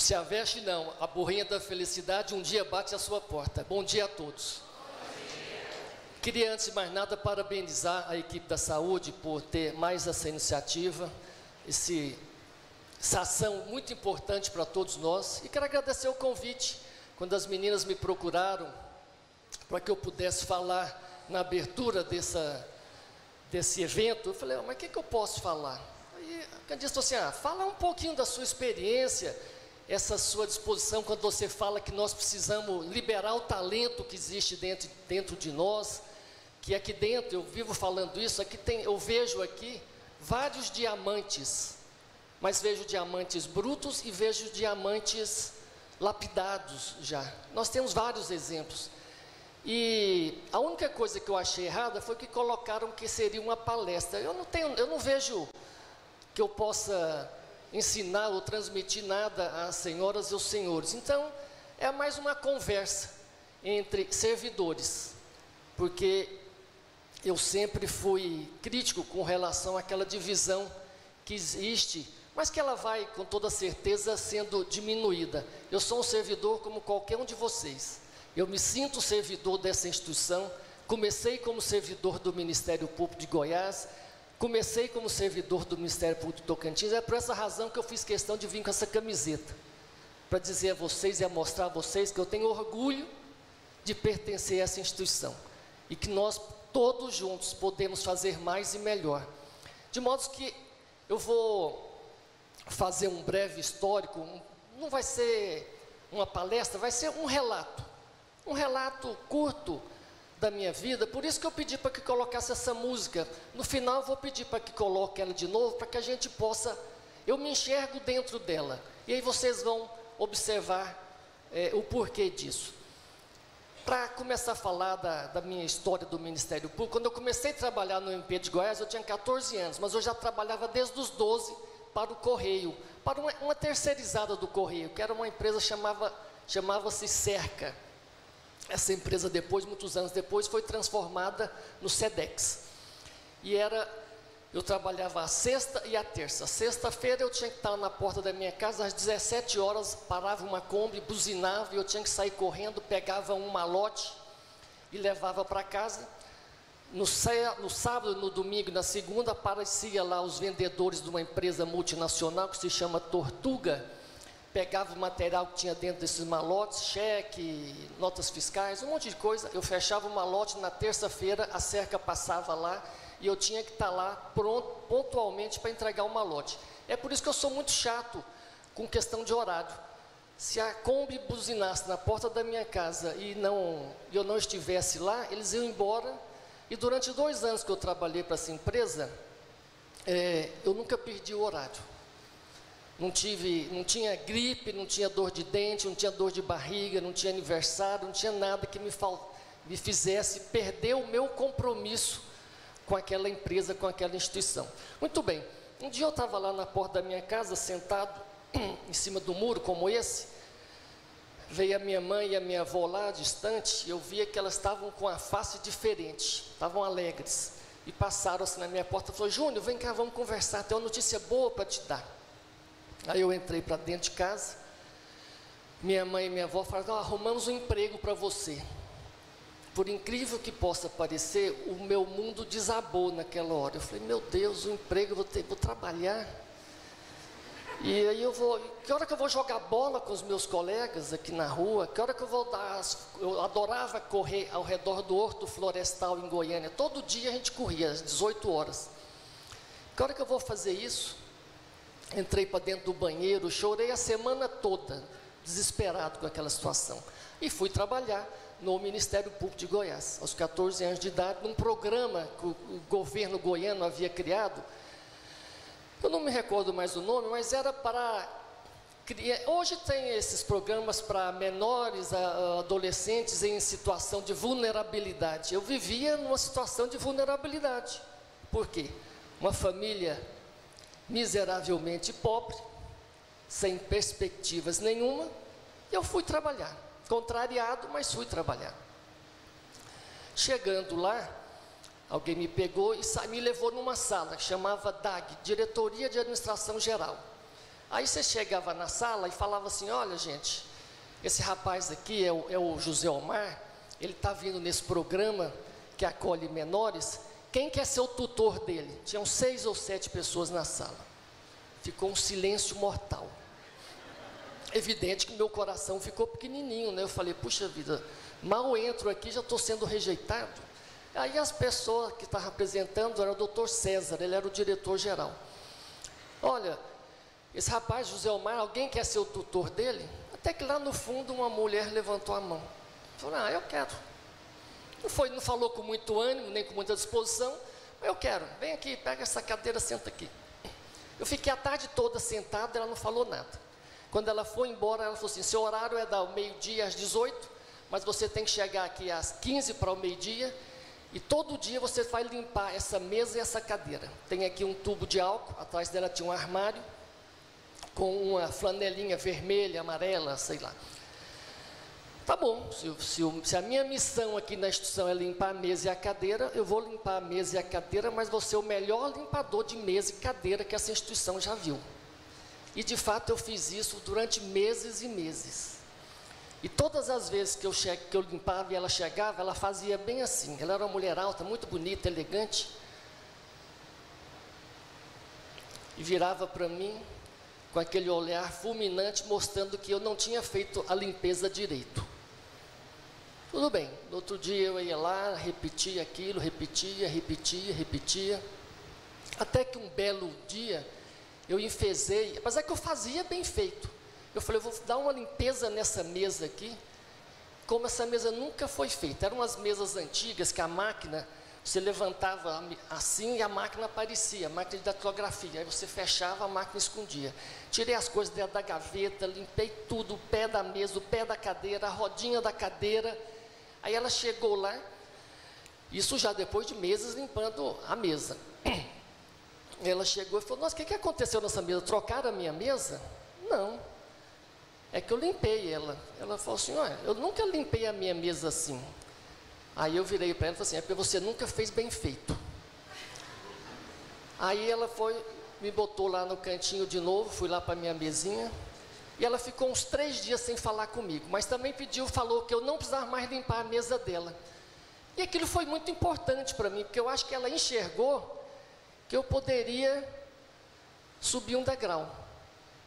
Se a veste não, a burrinha da felicidade um dia bate à sua porta. Bom dia a todos. Queria, antes de mais nada, parabenizar a equipe da saúde por ter mais essa iniciativa, essa ação muito importante para todos nós. E quero agradecer o convite, quando as meninas me procuraram, para que eu pudesse falar na abertura desse evento. Eu falei, mas o que eu posso falar? Aí a Candice falou assim, fala um pouquinho da sua experiência, essa sua disposição quando você fala que nós precisamos liberar o talento que existe dentro de nós, que aqui dentro, eu vivo falando isso, eu vejo aqui vários diamantes, mas vejo diamantes brutos e vejo diamantes lapidados já. Nós temos vários exemplos. E a única coisa que eu achei errada foi que colocaram que seria uma palestra. Eu não vejo que eu possa ensinar ou transmitir nada às senhoras e aos senhores. Então, é mais uma conversa entre servidores, porque eu sempre fui crítico com relação àquela divisão que existe, mas que ela vai, com toda certeza, sendo diminuída. Eu sou um servidor como qualquer um de vocês. Eu me sinto servidor dessa instituição. Comecei como servidor do Ministério Público de Goiás, comecei como servidor do Ministério Público de Tocantins. É por essa razão que eu fiz questão de vir com essa camiseta, para dizer a vocês e a mostrar a vocês que eu tenho orgulho de pertencer a essa instituição, e que nós todos juntos podemos fazer mais e melhor. De modo que eu vou fazer um breve histórico, não vai ser uma palestra, vai ser um relato curto da minha vida. Por isso que eu pedi para que colocasse essa música. No final eu vou pedir para que coloque ela de novo, para que a gente possa, eu me enxergo dentro dela, e aí vocês vão observar o porquê disso. Para começar a falar da minha história do Ministério Público, quando eu comecei a trabalhar no MP de Goiás, eu tinha 14 anos, mas eu já trabalhava desde os 12 para o Correio, para uma terceirizada do Correio, que era uma empresa chamava-se Cerca. Essa empresa depois, muitos anos depois, foi transformada no Sedex. E eu trabalhava a sexta e a terça. Sexta-feira eu tinha que estar na porta da minha casa, às 17 horas, parava uma Kombi, buzinava, e eu tinha que sair correndo, pegava um malote e levava para casa. No sábado, no domingo e na segunda, aparecia lá os vendedores de uma empresa multinacional que se chama Tortuga, pegava o material que tinha dentro desses malotes, cheque, notas fiscais, um monte de coisa. Eu fechava o malote na terça-feira, a Cerca passava lá, e eu tinha que estar lá pronto, pontualmente, para entregar o malote. É por isso que eu sou muito chato com questão de horário. Se a Kombi buzinasse na porta da minha casa e eu não estivesse lá, eles iam embora. E durante 2 anos que eu trabalhei para essa empresa, eu nunca perdi o horário. Não tinha gripe, não tinha dor de dente, não tinha dor de barriga, não tinha aniversário, não tinha nada que me fizesse perder o meu compromisso com aquela empresa, com aquela instituição. Muito bem, um dia eu estava lá na porta da minha casa, sentado em cima do muro como esse, veio a minha mãe e a minha avó lá distante, e eu via que elas estavam com a face diferente, estavam alegres, e passaram assim na minha porta e falaram, Júnior, vem cá, vamos conversar, tem uma notícia boa para te dar. Aí eu entrei para dentro de casa, minha mãe e minha avó falaram, arrumamos um emprego para você. Por incrível que possa parecer, o meu mundo desabou naquela hora. Eu falei, meu Deus, um emprego, vou trabalhar. E aí que hora que eu vou jogar bola com os meus colegas aqui na rua? Que hora que eu vou eu adorava correr ao redor do Horto Florestal em Goiânia. Todo dia a gente corria, às 18 horas. Que hora que eu vou fazer isso? Entrei para dentro do banheiro, chorei a semana toda, desesperado com aquela situação. E fui trabalhar no Ministério Público de Goiás, aos 14 anos de idade, num programa que o governo goiano havia criado. Eu não me recordo mais o nome, mas era para... Hoje tem esses programas para menores, adolescentes em situação de vulnerabilidade. Eu vivia numa situação de vulnerabilidade. Por quê? Uma família miseravelmente pobre, sem perspectivas nenhuma, eu fui trabalhar, contrariado, mas fui trabalhar. Chegando lá, alguém me pegou e me levou numa sala que chamava DAG, Diretoria de Administração Geral. Aí você chegava na sala e falava assim, olha gente, esse rapaz aqui é o José Omar, ele está vindo nesse programa que acolhe menores, quem quer ser o tutor dele? Tinham 6 ou 7 pessoas na sala. Ficou um silêncio mortal. Evidente que meu coração ficou pequenininho, né? Eu falei, puxa vida, mal entro aqui, já estou sendo rejeitado. Aí as pessoas que estavam apresentando era o doutor César, ele era o diretor-geral. Olha, esse rapaz, José Omar, alguém quer ser o tutor dele? Até que lá no fundo uma mulher levantou a mão. Falou, eu quero. Não falou com muito ânimo, nem com muita disposição, mas eu quero. Vem aqui, pega essa cadeira, senta aqui. Eu fiquei a tarde toda sentada, ela não falou nada. Quando ela foi embora, ela falou assim, seu horário é da meio-dia às 18, mas você tem que chegar aqui às 15 para o meio-dia, e todo dia você vai limpar essa mesa e essa cadeira. Tem aqui um tubo de álcool, atrás dela tinha um armário, com uma flanelinha vermelha, amarela, sei lá. Tá bom, se a minha missão aqui na instituição é limpar a mesa e a cadeira, eu vou limpar a mesa e a cadeira, mas vou ser o melhor limpador de mesa e cadeira que essa instituição já viu. E de fato eu fiz isso durante meses e meses. E todas as vezes que eu limpava e ela chegava, ela fazia bem assim. Ela era uma mulher alta, muito bonita, elegante. E virava para mim com aquele olhar fulminante, mostrando que eu não tinha feito a limpeza direito. Tudo bem, no outro dia eu ia lá, repetia aquilo, repetia. Até que um belo dia, eu enfezei, mas é que eu fazia bem feito. Eu falei, eu vou dar uma limpeza nessa mesa aqui, como essa mesa nunca foi feita. Eram umas mesas antigas que a máquina, você levantava assim e a máquina aparecia, a máquina de datilografia. Aí você fechava, a máquina escondia. Tirei as coisas dentro da gaveta, limpei tudo, o pé da mesa, o pé da cadeira, a rodinha da cadeira. Aí ela chegou lá, isso já depois de meses limpando a mesa. Ela chegou e falou, nossa, o que aconteceu nessa mesa? Trocaram a minha mesa? Não, é que eu limpei ela. Ela falou assim, olha, eu nunca limpei a minha mesa assim. Aí eu virei para ela e falei assim, é porque você nunca fez bem feito. Aí ela foi, me botou lá no cantinho de novo, fui lá para a minha mesinha, e ela ficou uns 3 dias sem falar comigo, mas também falou que eu não precisava mais limpar a mesa dela. E aquilo foi muito importante para mim, porque eu acho que ela enxergou que eu poderia subir um degrau.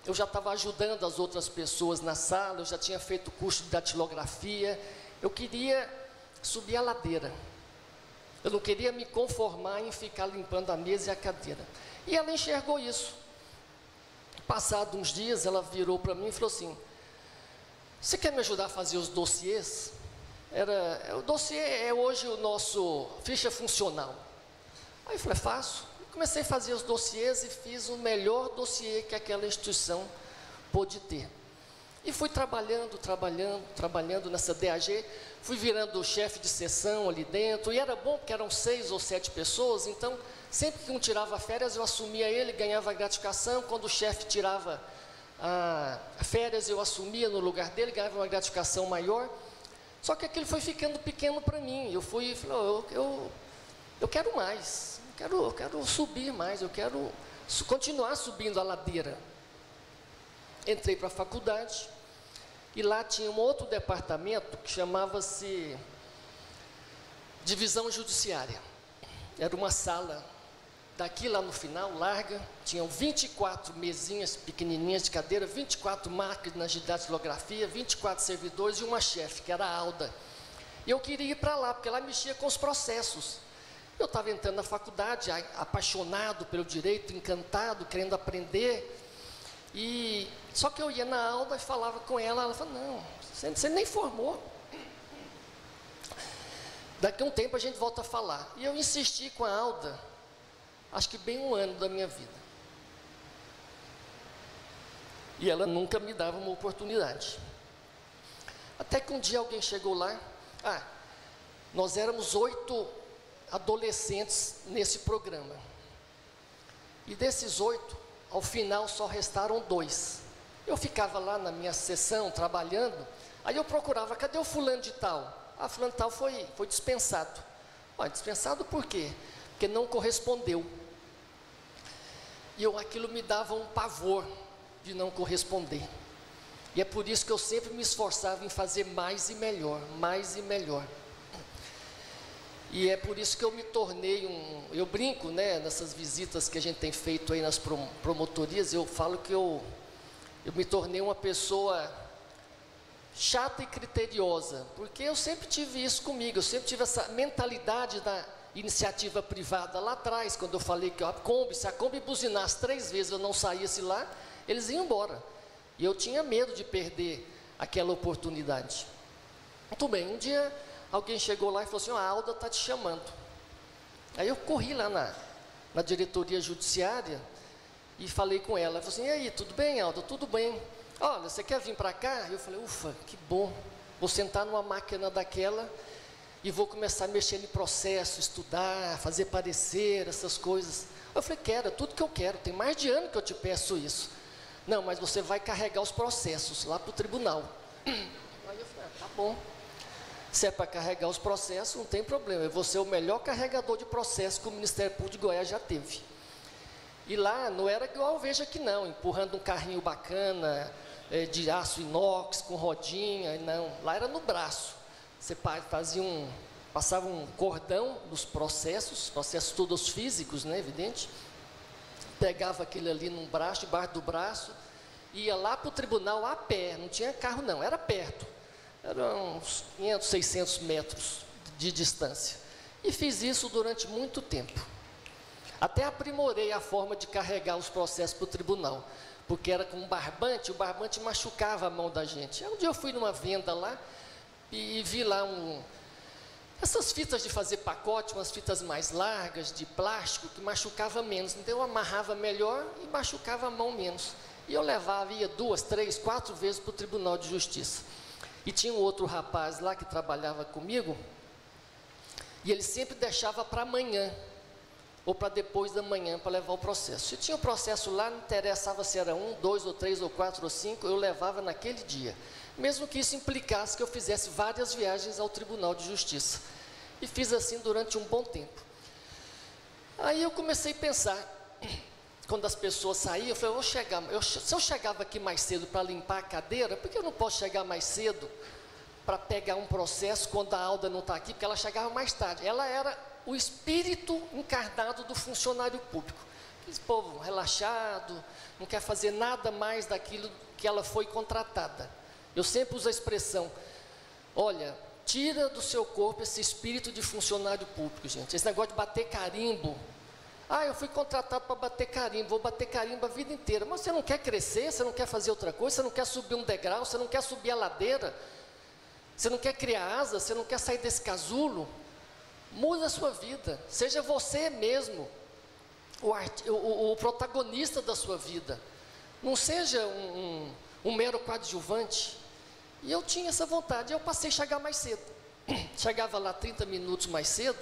Eu já estava ajudando as outras pessoas na sala, eu já tinha feito curso de datilografia, eu queria subir a ladeira. Eu não queria me conformar em ficar limpando a mesa e a cadeira. E ela enxergou isso. Passados uns dias, ela virou para mim e falou assim, você quer me ajudar a fazer os dossiês? O dossiê é hoje o nosso ficha funcional. Aí eu falei, faço. Comecei a fazer os dossiês e fiz o melhor dossiê que aquela instituição pôde ter. E fui trabalhando nessa DAG, fui virando chefe de seção ali dentro, e era bom porque eram 6 ou 7 pessoas, então sempre que um tirava férias eu assumia ele, ganhava gratificação, quando o chefe tirava férias eu assumia no lugar dele, ganhava uma gratificação maior, só que aquilo foi ficando pequeno para mim, eu falei, eu quero mais, eu quero subir mais, eu quero continuar subindo a ladeira. Entrei para a faculdade, e lá tinha um outro departamento que chamava-se Divisão Judiciária. Era uma sala, daqui lá no final, larga, tinham 24 mesinhas pequenininhas de cadeira, 24 máquinas de datilografia, 24 servidores e uma chefe, que era a Alda. E eu queria ir para lá, porque lá mexia com os processos. Eu estava entrando na faculdade, apaixonado pelo direito, encantado, querendo aprender. Só que eu ia na Alda e falava com ela, ela falou, não, você nem formou. Daqui a um tempo a gente volta a falar. E eu insisti com a Alda, acho que bem 1 ano da minha vida. E ela nunca me dava uma oportunidade. Até que um dia alguém chegou lá, nós éramos 8 adolescentes nesse programa. E desses 8, ao final só restaram 2. Eu ficava lá na minha sessão, trabalhando, aí eu procurava, cadê o fulano de tal? Fulano de tal foi dispensado. Dispensado por quê? Porque não correspondeu. E aquilo me dava um pavor. de não corresponder. E é por isso que eu sempre me esforçava em fazer mais e melhor, mais e melhor. E é por isso que eu me tornei eu brinco, né, nessas visitas que a gente tem feito aí nas promotorias, eu falo que eu me tornei uma pessoa chata e criteriosa, porque eu sempre tive isso comigo, eu sempre tive essa mentalidade da iniciativa privada lá atrás, quando eu falei que se a Kombi buzinasse 3 vezes eu não saísse lá, eles iam embora. E eu tinha medo de perder aquela oportunidade. Muito bem, um dia alguém chegou lá e falou assim: a Alda está te chamando. Aí eu corri lá na diretoria judiciária e falei com ela. Ela falou assim: e aí, tudo bem, Alda? Tudo bem. Olha, você quer vir para cá? Eu falei: ufa, que bom. Vou sentar numa máquina daquela e vou começar a mexer em processo, estudar, fazer parecer, essas coisas. Eu falei: quero, é tudo que eu quero. Tem mais de ano que eu te peço isso. Não, mas você vai carregar os processos lá para o tribunal. Aí eu falei: tá bom. Se é para carregar os processos, não tem problema. Eu vou ser o melhor carregador de processos que o Ministério Público de Goiás já teve. E lá não era igual eu vejo aqui não, empurrando um carrinho bacana, de aço inox, com rodinha, não. Lá era no braço. Você passava um cordão nos processos todos físicos, né, evidente. Pegava aquele ali num braço, debaixo do braço, ia lá para o tribunal a pé, não tinha carro não, era perto. Eram uns 500, 600 metros de distância. E fiz isso durante muito tempo. Até aprimorei a forma de carregar os processos para o tribunal, porque era com um barbante, o barbante machucava a mão da gente. Um dia eu fui numa venda lá e vi lá essas fitas de fazer pacote, umas fitas mais largas, de plástico, que machucava menos. Então eu amarrava melhor e machucava a mão menos. E eu ia 2, 3, 4 vezes para o Tribunal de Justiça. E tinha um outro rapaz lá que trabalhava comigo, e ele sempre deixava para amanhã, ou para depois da manhã, para levar o processo. Se tinha o processo lá, não interessava se era 1, 2, ou 3, ou 4, ou 5, eu levava naquele dia. Mesmo que isso implicasse que eu fizesse várias viagens ao Tribunal de Justiça. E fiz assim durante um bom tempo. Aí eu comecei a pensar, quando as pessoas saíam, eu falei: se eu chegava aqui mais cedo para limpar a cadeira, por que eu não posso chegar mais cedo para pegar um processo quando a Alda não está aqui? Porque ela chegava mais tarde. Ela era o espírito encarnado do funcionário público. Aquele povo relaxado, não quer fazer nada mais daquilo que ela foi contratada. Eu sempre uso a expressão: olha, tira do seu corpo esse espírito de funcionário público, gente. Esse negócio de bater carimbo. Eu fui contratado para bater carimbo, vou bater carimbo a vida inteira. Mas você não quer crescer, você não quer fazer outra coisa, você não quer subir um degrau, você não quer subir a ladeira, você não quer criar asas, você não quer sair desse casulo. Muda a sua vida, seja você mesmo o protagonista da sua vida. Não seja um mero coadjuvante. E eu tinha essa vontade, eu passei a chegar mais cedo. Chegava lá 30 minutos mais cedo,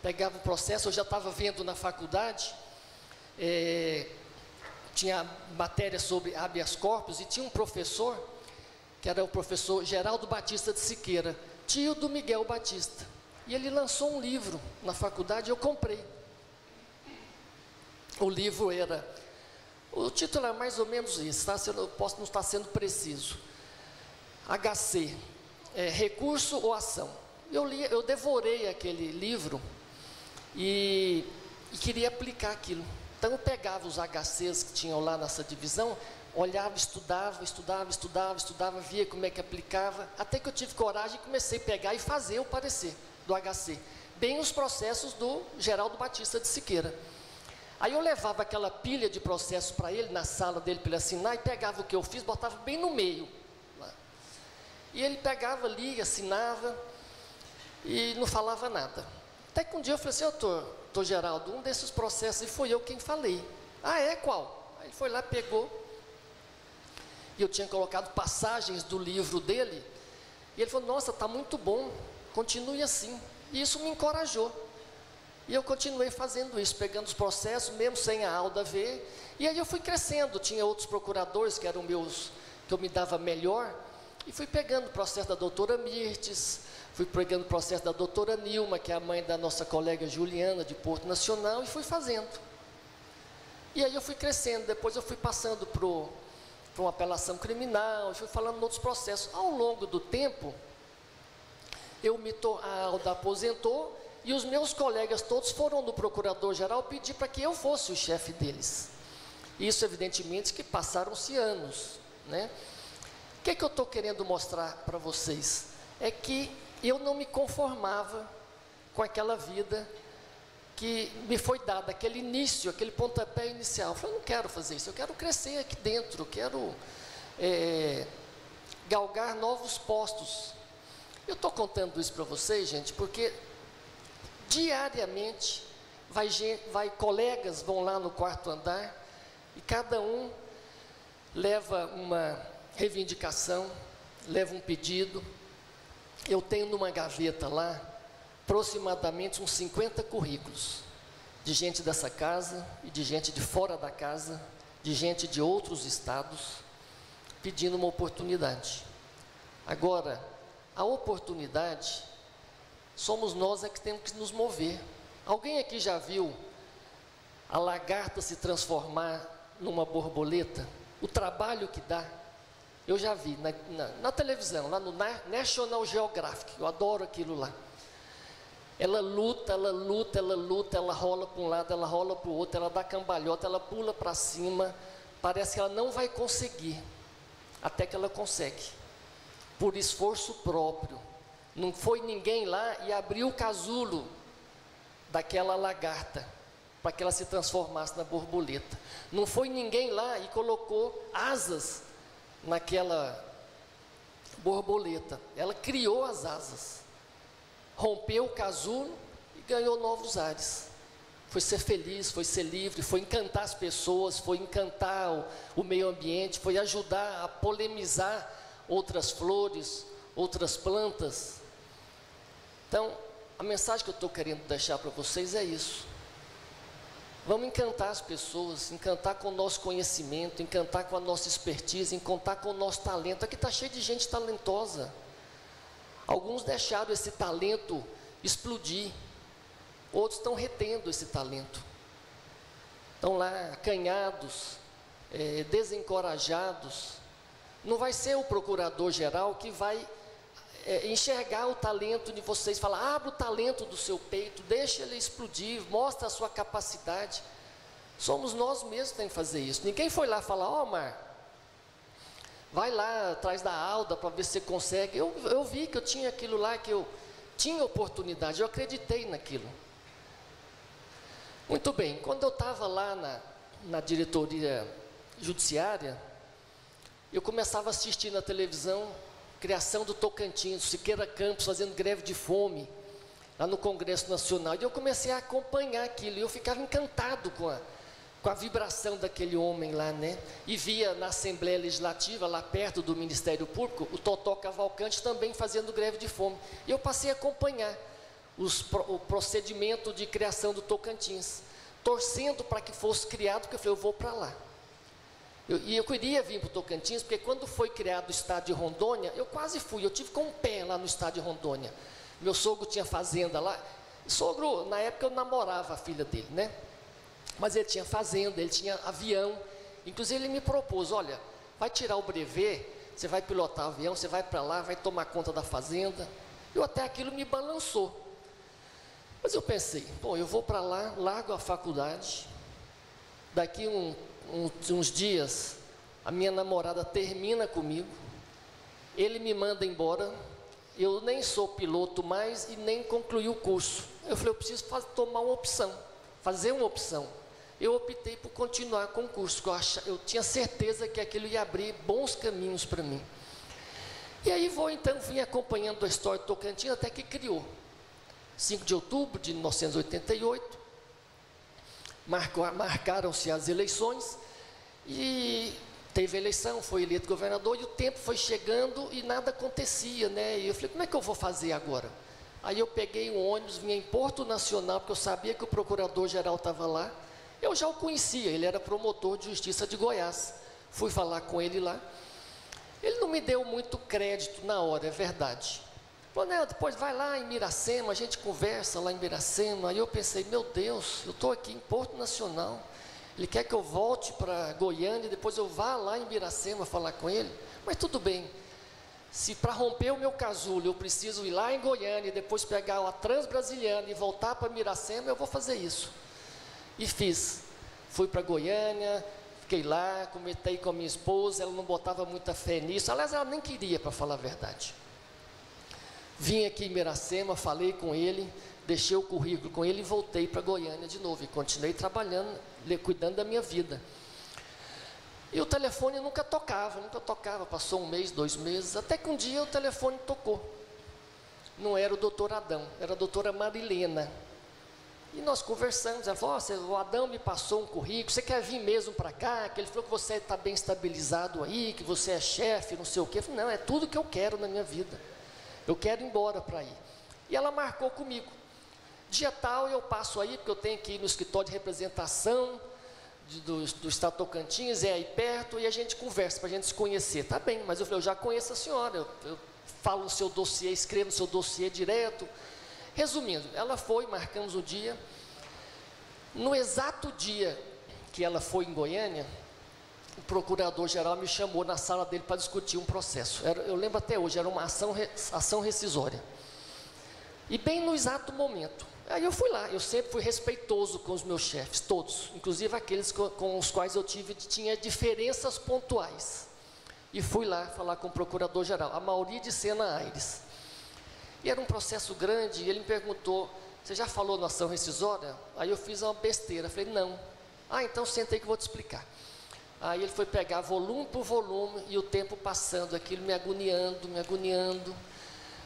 pegava o processo, eu já estava vendo na faculdade, tinha matéria sobre habeas corpus, e tinha um professor, que era o professor Geraldo Batista de Siqueira, tio do Miguel Batista, e ele lançou um livro na faculdade, eu comprei. O livro o título é mais ou menos isso, eu posso não estar sendo preciso. HC, recurso ou ação. Eu devorei aquele livro e queria aplicar aquilo. Então eu pegava os HCs que tinham lá nessa divisão, olhava, estudava, via como é que aplicava, até que eu tive coragem e comecei a pegar e fazer o parecer do HC, bem os processos do Geraldo Batista de Siqueira. Aí eu levava aquela pilha de processos para ele, na sala dele, para ele assinar, e pegava o que eu fiz, botava bem no meio. E ele pegava ali, assinava, e não falava nada. Até que um dia eu falei assim: doutor Geraldo, um desses processos, e foi eu quem falei. Qual? Aí ele foi lá, pegou, e eu tinha colocado passagens do livro dele, e ele falou: nossa, está muito bom, continue assim. E isso me encorajou. E eu continuei fazendo isso, pegando os processos, mesmo sem a Alda ver, e aí eu fui crescendo, tinha outros procuradores que eram meus, que eu me dava melhor, e fui pegando o processo da doutora Mirtes, fui pegando o processo da doutora Nilma, que é a mãe da nossa colega Juliana, de Porto Nacional, e fui fazendo. E aí eu fui crescendo, depois eu fui passando para o para uma apelação criminal, fui falando em outros processos. Ao longo do tempo, a Alda aposentou e os meus colegas todos foram no procurador-geral pedir para que eu fosse o chefe deles. Isso, evidentemente, que passaram-se anos, né? O que eu estou querendo mostrar para vocês? É que eu não me conformava com aquela vida que me foi dada, aquele início, aquele pontapé inicial. Eu falei, eu não quero fazer isso, eu quero crescer aqui dentro, eu quero galgar novos postos. Eu estou contando isso para vocês, gente, porque diariamente colegas vão lá no quarto andar e cada um leva uma reivindicação, leva um pedido. Eu tenho numa gaveta lá aproximadamente uns 50 currículos de gente dessa casa e de gente de fora da casa, de gente de outros estados, pedindo uma oportunidade. Agora, a oportunidade, somos nós que temos que nos mover. Alguém aqui já viu a lagarta se transformar numa borboleta? O trabalho que dá? Eu já vi na televisão, lá no National Geographic, eu adoro aquilo lá. Ela luta, ela luta, ela luta, ela rola para um lado, ela rola para o outro, ela dá cambalhota, ela pula para cima, parece que ela não vai conseguir, até que ela consegue, por esforço próprio. Não foi ninguém lá e abriu o casulo daquela lagarta, para que ela se transformasse na borboleta. Não foi ninguém lá e colocou asas naquela borboleta, ela criou as asas, rompeu o casulo e ganhou novos ares. Foi ser feliz, foi ser livre, foi encantar as pessoas, foi encantar o meio ambiente, foi ajudar a polemizar outras flores, outras plantas. Então, a mensagem que eu estou querendo deixar para vocês é isso. Vamos encantar as pessoas, encantar com o nosso conhecimento, encantar com a nossa expertise, encantar com o nosso talento. Aqui está cheio de gente talentosa. Alguns deixaram esse talento explodir, outros estão retendo esse talento. Estão lá acanhados, desencorajados. Não vai ser o procurador-geral que vai enxergar o talento de vocês, falar, abra o talento do seu peito, deixa ele explodir, mostra a sua capacidade. Somos nós mesmos que temos que fazer isso. Ninguém foi lá falar, ó, Mar, vai lá atrás da Alda para ver se você consegue. Eu vi que eu tinha aquilo lá, que eu tinha oportunidade, eu acreditei naquilo. Muito bem, quando eu estava lá na diretoria judiciária, eu começava a assistir na televisão criação do Tocantins, Siqueira Campos fazendo greve de fome lá no Congresso Nacional, e eu comecei a acompanhar aquilo, e eu ficava encantado com a vibração daquele homem lá, né? E via na Assembleia Legislativa, lá perto do Ministério Público, o Totó Cavalcante também fazendo greve de fome, e eu passei a acompanhar o procedimento de criação do Tocantins, torcendo para que fosse criado, porque eu falei, eu vou para lá. Eu queria vir para o Tocantins, porque quando foi criado o estado de Rondônia, eu quase fui, eu tive com um pé lá no estado de Rondônia. Meu sogro tinha fazenda lá, sogro, na época eu namorava a filha dele, né? Mas ele tinha fazenda, ele tinha avião, inclusive ele me propôs, olha, vai tirar o brevet, você vai pilotar o avião, você vai para lá, vai tomar conta da fazenda. Até aquilo me balançou. Mas eu pensei, bom, eu vou para lá, largo a faculdade, daqui uns dias, a minha namorada termina comigo, ele me manda embora, eu nem sou piloto mais e nem concluí o curso. Eu falei, eu preciso tomar uma opção, fazer uma opção. Eu optei por continuar com o curso, porque eu tinha certeza que aquilo ia abrir bons caminhos para mim. E aí vim acompanhando a história do Tocantins até que criou. 5 de outubro de 1988, marcaram-se as eleições e teve eleição, foi eleito governador, e o tempo foi chegando e nada acontecia, né? E eu falei, como é que eu vou fazer agora? Aí eu peguei um ônibus, vinha em Porto Nacional, porque eu sabia que o procurador-geral estava lá. Eu já o conhecia, ele era promotor de justiça de Goiás. Fui falar com ele lá. Ele não me deu muito crédito na hora, é verdade. Falou, né, depois vai lá em Miracema, a gente conversa lá em Miracema. Aí eu pensei, meu Deus, eu estou aqui em Porto Nacional, Ele quer que eu volte para Goiânia e depois eu vá lá em Miracema falar com ele. Mas tudo bem. Se para romper o meu casulo eu preciso ir lá em Goiânia e depois pegar a Transbrasiliana e voltar para Miracema, eu vou fazer isso. E fiz. Fui para Goiânia, fiquei lá, comentei com a minha esposa, ela não botava muita fé nisso. Aliás, ela nem queria, para falar a verdade. Vim aqui em Miracema, falei com ele, deixei o currículo com ele e voltei para Goiânia de novo. E continuei trabalhando, cuidando da minha vida. E o telefone nunca tocava, passou 1 mês, 2 meses, até que um dia o telefone tocou. Não era o doutor Adão, era a doutora Marilena. E nós conversamos, ela falou, o Adão me passou um currículo, você quer vir mesmo para cá? Que ele falou que você está bem estabilizado aí, que você é chefe, não sei o quê. Eu falei, não, é tudo que eu quero na minha vida, eu quero ir embora para aí. E ela marcou comigo, dia tal eu passo aí, porque eu tenho que ir no escritório de representação, do Estado Tocantins, é aí perto, e a gente conversa, para a gente se conhecer. Tá bem, mas eu falei, eu já conheço a senhora, eu falo no seu dossiê, escrevo no seu dossiê direto. Resumindo, ela foi, marcamos o dia. No exato dia que ela foi em Goiânia, o procurador-geral me chamou na sala dele para discutir um processo. Eu lembro até hoje, era uma ação rescisória. E bem no exato momento, aí eu fui lá, eu sempre fui respeitoso com os meus chefes, todos, inclusive aqueles com os quais eu tinha diferenças pontuais. E fui lá falar com o procurador-geral, Amaury de Sena Aires. E era um processo grande, e ele me perguntou, você já falou na ação rescisória? Aí eu fiz uma besteira, falei, não. Então senta aí que eu vou te explicar. Aí ele foi pegar volume por volume, e o tempo passando, aquilo me agoniando,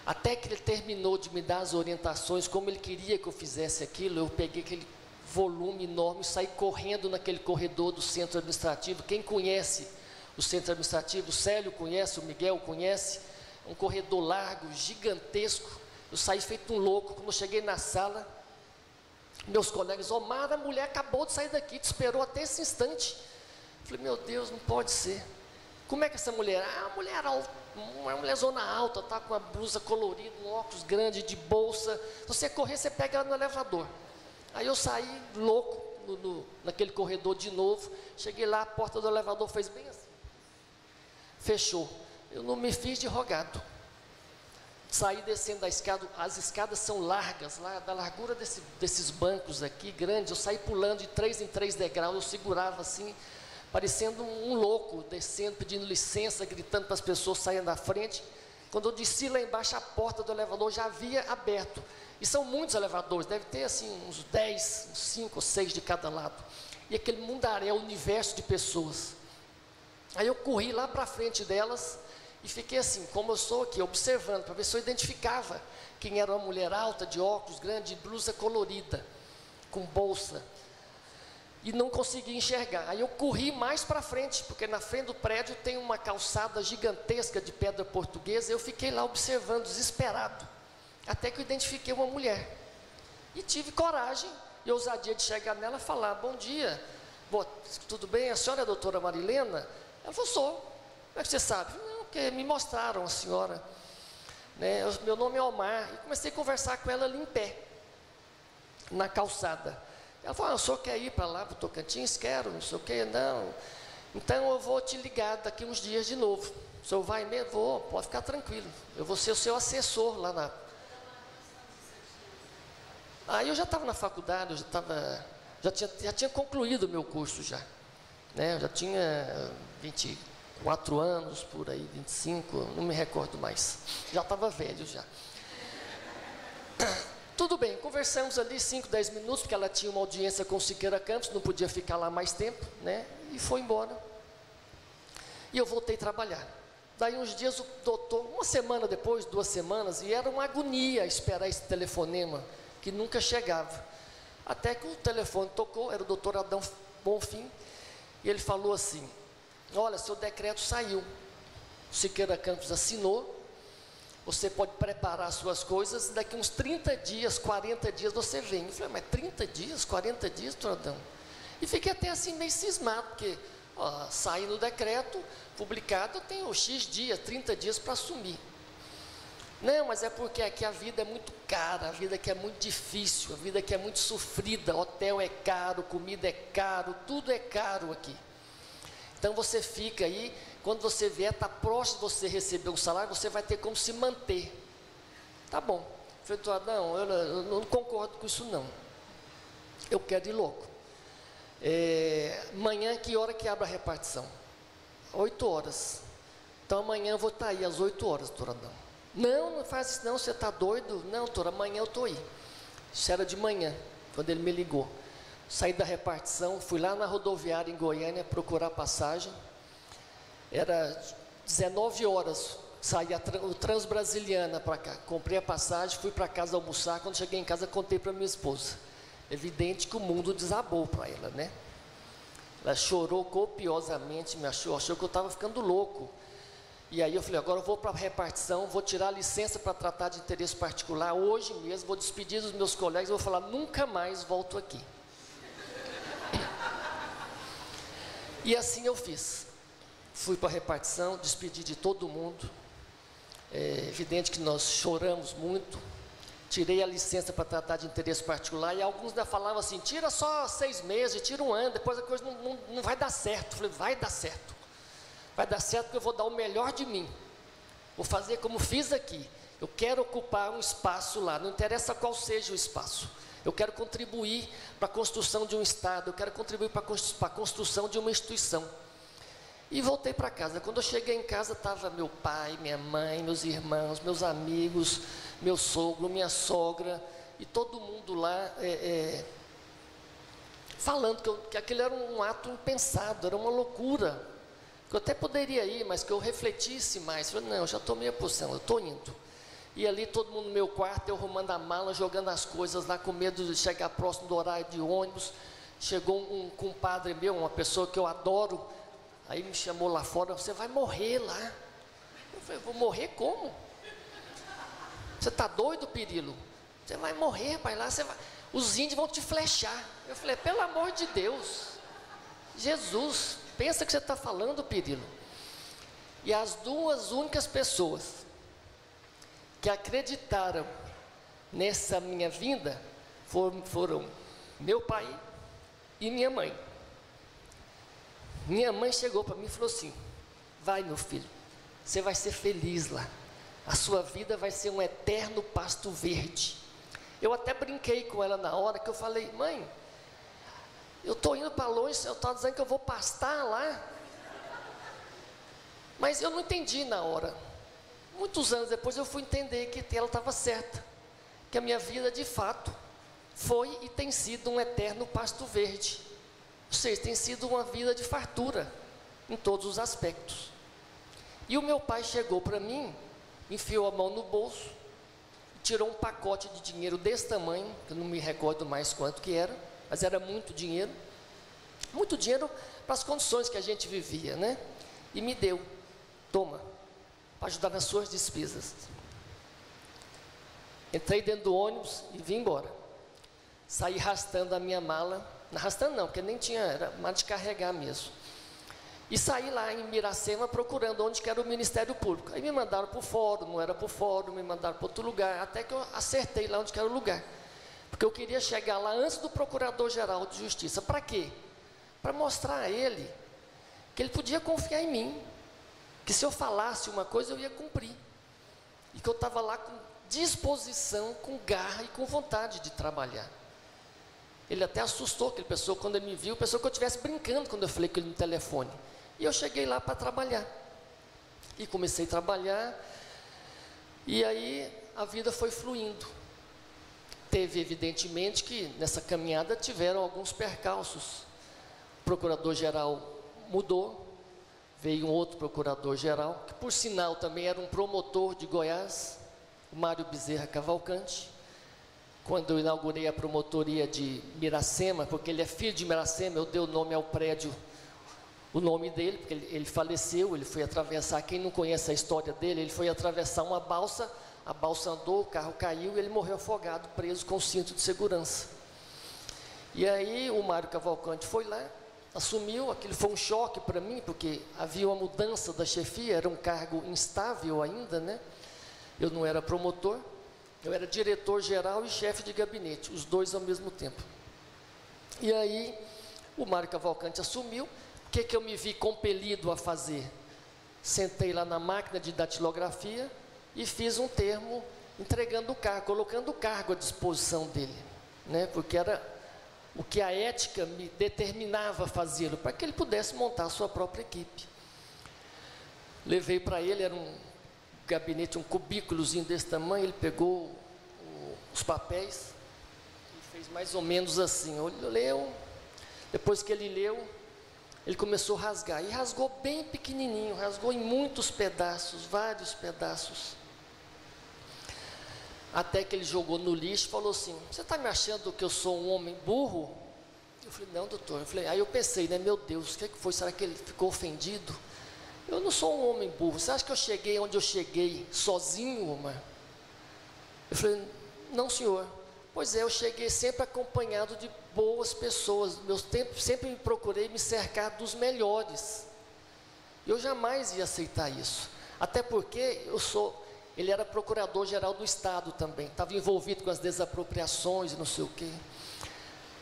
até que ele terminou de me dar as orientações, como ele queria que eu fizesse aquilo. Eu peguei aquele volume enorme, saí correndo naquele corredor do centro administrativo. Quem conhece o centro administrativo, o Célio conhece, o Miguel conhece, um corredor largo, gigantesco. Eu saí feito um louco. Quando eu cheguei na sala, meus colegas, Omar, a mulher acabou de sair daqui, te esperou até esse instante. Eu falei, meu Deus, não pode ser. Como é que essa mulher? Uma mulher zona alta, tá com uma blusa colorida, um óculos grande, de bolsa. Se você correr, você pega ela no elevador. Aí eu saí louco naquele corredor de novo. Cheguei lá, a porta do elevador fez bem assim. Fechou. Eu não me fiz de rogado. Saí descendo da escada, as escadas são largas, lá da largura desses bancos aqui, grandes. Eu saí pulando de 3 em 3 degraus, eu segurava assim, parecendo um louco, descendo, pedindo licença, gritando para as pessoas saírem da frente. Quando eu desci lá embaixo, a porta do elevador já havia aberto. E são muitos elevadores, deve ter assim uns 10, uns 5 ou 6 de cada lado. E aquele mundaréu, universo de pessoas. Aí eu corri lá para frente delas e fiquei assim, como eu sou aqui, observando, para ver se eu identificava quem era uma mulher alta, de óculos grandes, de blusa colorida, com bolsa. E não consegui enxergar. Aí eu corri mais para frente, porque na frente do prédio tem uma calçada gigantesca de pedra portuguesa. Eu fiquei lá observando, desesperado, até que eu identifiquei uma mulher. E tive coragem e ousadia de chegar nela e falar, bom dia, tudo bem? A senhora é a doutora Marilena? Ela falou, sou. Como é que você sabe? Não, porque me mostraram a senhora. Né? Meu nome é Omar. E comecei a conversar com ela ali em pé, na calçada. Ela falou, o senhor quer ir para lá, para o Tocantins? Quero, não sei o quê, não. Então eu vou te ligar daqui uns dias de novo. O senhor vai mesmo? Vou, pode ficar tranquilo. Eu vou ser o seu assessor lá na... Aí eu já estava na faculdade, já tinha concluído o meu curso já. Né? Eu já tinha 24 anos, por aí, 25, não me recordo mais. Já estava velho já. Tudo bem, conversamos ali 5, 10 minutos, porque ela tinha uma audiência com o Siqueira Campos, não podia ficar lá mais tempo, né? E foi embora. E eu voltei a trabalhar. Daí uns dias o doutor, uma semana depois, 2 semanas, e era uma agonia esperar esse telefonema, que nunca chegava. Até que o telefone tocou, era o doutor Adão Bonfim, e ele falou assim, olha, seu decreto saiu, o Siqueira Campos assinou, você pode preparar as suas coisas, daqui uns 30 dias, 40 dias você vem. Eu falei, mas 30 dias, 40 dias, doutor Adão? E fiquei até assim meio cismado, porque saindo o decreto, publicado, eu tenho X dias, 30 dias para assumir. Não, mas é porque aqui a vida é muito cara, a vida aqui é muito difícil, a vida aqui é muito sofrida, hotel é caro, comida é caro, tudo é caro aqui. Então você fica aí, quando você vier, está próximo de você receber um salário, você vai ter como se manter. Tá bom. Eu falei, não, eu não concordo com isso não. Eu quero ir logo. Amanhã, que hora que abre a repartição? 8 horas. Então amanhã eu vou estar aí às 8 horas, doutor Adão. Não, não faz isso não, você está doido? Não, doutor, amanhã eu estou aí. Isso era de manhã, quando ele me ligou. Saí da repartição, fui lá na rodoviária em Goiânia procurar passagem. Era 19 horas, saí o Transbrasiliana para cá. Comprei a passagem, fui para casa almoçar. Quando cheguei em casa, contei para minha esposa. Evidente que o mundo desabou para ela, né? Ela chorou copiosamente, achou que eu estava ficando louco. E aí eu falei, agora eu vou para a repartição, vou tirar a licença para tratar de interesse particular, hoje mesmo, vou despedir dos meus colegas, vou falar, nunca mais volto aqui. E assim eu fiz. Fui para a repartição, despedi de todo mundo. É evidente que nós choramos muito. Tirei a licença para tratar de interesse particular, e alguns ainda falavam assim, tira só 6 meses, tira um ano, depois a coisa não vai dar certo. Eu falei, vai dar certo. Vai dar certo porque eu vou dar o melhor de mim. Vou fazer como fiz aqui. Eu quero ocupar um espaço lá, não interessa qual seja o espaço. Eu quero contribuir para a construção de um Estado, eu quero contribuir para a construção de uma instituição. E voltei para casa. Quando eu cheguei em casa, estava meu pai, minha mãe, meus irmãos, meus amigos, meu sogro, minha sogra, e todo mundo lá falando que aquilo era um ato impensado, era uma loucura. Que eu até poderia ir, mas que eu refletisse mais. Falei, não, eu já tomei a posição, eu estou indo. E ali todo mundo no meu quarto, eu arrumando a mala, jogando as coisas lá, com medo de chegar próximo do horário de ônibus. Chegou um compadre meu, uma pessoa que eu adoro, aí me chamou lá fora, você vai morrer lá. Eu falei, vou morrer como? Você está doido, Pirilo? Você vai morrer, pai, lá você vai... Os índios vão te flechar. Eu falei, pelo amor de Deus, Jesus, pensa que você está falando, Pirilo. E as duas únicas pessoas que acreditaram nessa minha vinda foram meu pai e minha mãe. Minha mãe chegou para mim e falou assim, vai meu filho, você vai ser feliz lá, a sua vida vai ser um eterno pasto verde. Eu até brinquei com ela na hora, que eu falei, mãe, eu estou indo para longe, eu estou dizendo que eu vou pastar lá, mas eu não entendi na hora. Muitos anos depois eu fui entender que ela estava certa, que a minha vida de fato foi e tem sido um eterno pasto verde. Ou seja, tem sido uma vida de fartura em todos os aspectos. E o meu pai chegou para mim, enfiou a mão no bolso, tirou um pacote de dinheiro desse tamanho, que eu não me recordo mais quanto que era, mas era muito dinheiro para as condições que a gente vivia, né? E me deu, toma, para ajudar nas suas despesas. Entrei dentro do ônibus e vim embora. Saí arrastando a minha mala, não arrastando não, porque nem tinha, era mala de carregar mesmo. E saí lá em Miracema procurando onde que era o Ministério Público. Aí me mandaram para o fórum, não era para o fórum, me mandaram para outro lugar, até que eu acertei lá onde que era o lugar. Porque eu queria chegar lá antes do Procurador-Geral de Justiça. Para quê? Para mostrar a ele que ele podia confiar em mim, que se eu falasse uma coisa eu ia cumprir, e que eu estava lá com disposição, com garra e com vontade de trabalhar. Ele até assustou, aquele pessoa, quando ele me viu, pensou que eu estivesse brincando quando eu falei com ele no telefone. E eu cheguei lá para trabalhar, e comecei a trabalhar, e aí a vida foi fluindo. Teve evidentemente que nessa caminhada tiveram alguns percalços. O Procurador-Geral mudou, veio um outro Procurador-Geral, que por sinal também era um promotor de Goiás, o Mário Bezerra Cavalcante. Quando eu inaugurei a promotoria de Miracema, porque ele é filho de Miracema, eu dei o nome ao prédio, o nome dele, porque ele faleceu, ele foi atravessar, quem não conhece a história dele, ele foi atravessar uma balsa, a balsa andou, o carro caiu e ele morreu afogado, preso com cinto de segurança. E aí o Mário Cavalcante foi lá, assumiu, aquilo foi um choque para mim, porque havia uma mudança da chefia, era um cargo instável ainda, né? Eu não era promotor, eu era diretor-geral e chefe de gabinete, os dois ao mesmo tempo. E aí, o Mário Cavalcante assumiu. O que eu me vi compelido a fazer? Sentei lá na máquina de datilografia e fiz um termo entregando o cargo, colocando o cargo à disposição dele, né? Porque era o que a ética me determinava a fazê-lo, para que ele pudesse montar a sua própria equipe. Levei para ele, era um gabinete, um cubículozinho desse tamanho, ele pegou os papéis e fez mais ou menos assim, leu, depois que ele leu, ele começou a rasgar, e rasgou bem pequenininho, rasgou em muitos pedaços, vários pedaços, até que ele jogou no lixo e falou assim: você está me achando que eu sou um homem burro? Eu falei: não, doutor. Aí eu pensei, né, meu Deus, o que foi? Será que ele ficou ofendido? Eu não sou um homem burro. Você acha que eu cheguei onde eu cheguei sozinho, Omar? Eu falei: não, senhor. Pois é, eu cheguei sempre acompanhado de boas pessoas. Meus tempos, sempre me procurei me cercar dos melhores. Eu jamais ia aceitar isso. Até porque ele era procurador-geral do Estado também. Estava envolvido com as desapropriações e não sei o quê.